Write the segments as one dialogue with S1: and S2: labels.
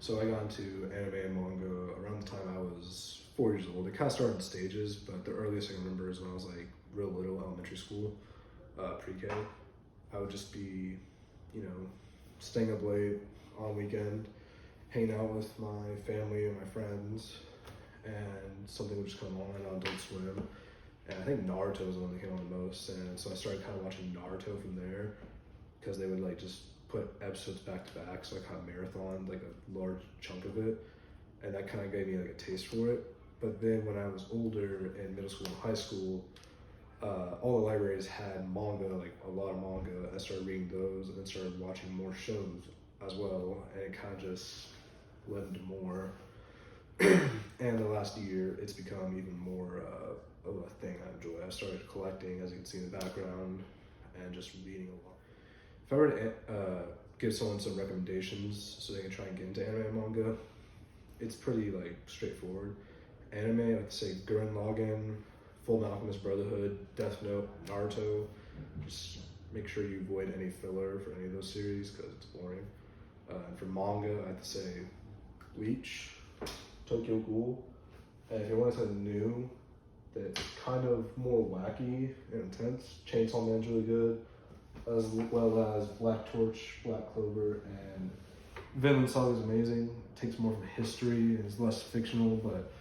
S1: So I got into anime and manga around the time I was 4 years old. It kind of started in stages, but the earliest I can remember is when I was like real little, elementary school, pre-K. I would just be, staying up late on weekend, hanging out with my family and my friends, and something would just come on Adult Swim. And I think Naruto was the one that came on the most, and so I started kind of watching Naruto from there, because they would like just put episodes back to back, so I kind of marathoned like a large chunk of it, and that kind of gave me like a taste for it. But then when I was older in middle school and high school, all the libraries had manga, like a lot of manga. I started reading those and then started watching more shows as well, and it kind of just led into more. And the last year, it's become even more of a thing I enjoy. I started collecting, as you can see in the background, and just reading a lot. If I were to give someone some recommendations so they can try and get into anime and manga, it's pretty like straightforward. Anime, I like to say Gurren Lagann, Full Metal Alchemist Brotherhood, Death Note, Naruto. Just make sure you avoid any filler for any of those series because it's boring. And for manga, I have to say Bleach, Tokyo Ghoul, and if you want something new that's kind of more wacky and intense, Chainsaw Man's really good, as well as Black Torch, Black Clover, and Vinland Saga is amazing. It takes more from history and is less fictional, but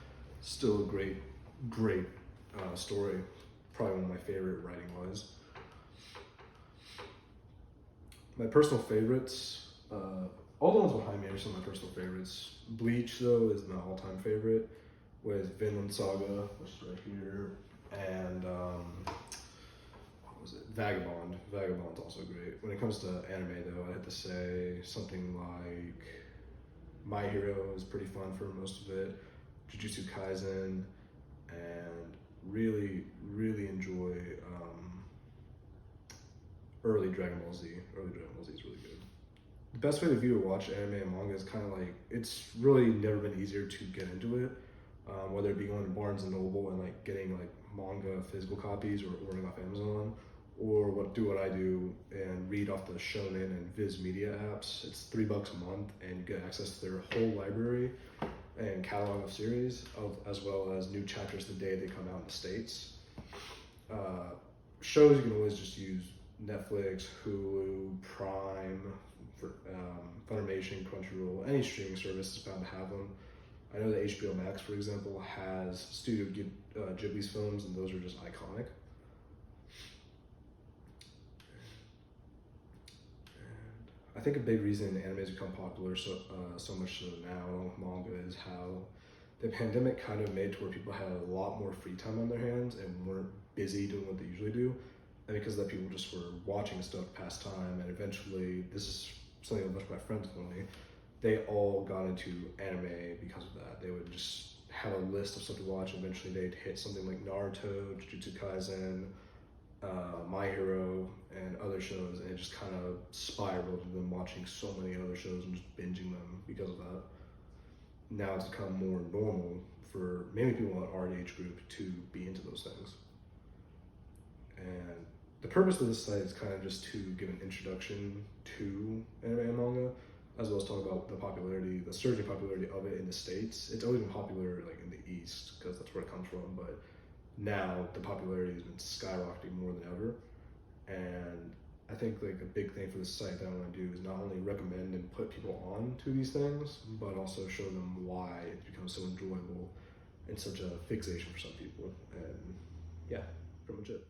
S1: still a great story. Probably one of my favorite writing-wise. My personal favorites, all the ones behind me are some of my personal favorites. Bleach, though, is my all-time favorite, with Vinland Saga, which is right here, and what was it? Vagabond. Vagabond's also great. When it comes to anime, though, I have to say something like My Hero is pretty fun for most of it, Jujutsu Kaisen, and really enjoy early Dragon Ball Z. Early Dragon Ball Z is really good. The best way to view or watch anime and manga is kind of like, it's really never been easier to get into it, whether it be going to Barnes and Noble and like getting like manga physical copies or ordering off Amazon, or what I do and read off the Shonen and Viz Media apps. It's $3 a month and you get access to their whole library and catalog of series, as well as new chapters the day they come out in the States. Shows, you can always just use Netflix, Hulu, Prime, Funimation, Crunchyroll. Any streaming service is bound to have them. I know that HBO Max, for example, has Studio Ghibli's films, and those are just iconic. I think a big reason anime has become popular so much so now, along with manga, is how the pandemic kind of made to where people had a lot more free time on their hands and weren't busy doing what they usually do. And because of that, people just were watching stuff past time, and eventually, this is something that most of my friends told me, they all got into anime because of that. They would just have a list of stuff to watch, and eventually they'd hit something like Naruto, Jujutsu Kaisen, My Hero, and other shows, and it just kind of spiraled into them watching so many other shows and just binging them because of that. Now it's become more normal for many people in our age group to be into those things. And the purpose of this site is kind of just to give an introduction to anime and manga, as well as talk about the surging popularity of it in the States. It's always been popular like in the East, because that's where it comes from, but now the popularity has been skyrocketing more than ever. And I think like a big thing for this site that I want to do is not only recommend and put people on to these things, but also show them why it's become so enjoyable and such a fixation for some people. And yeah, pretty much it.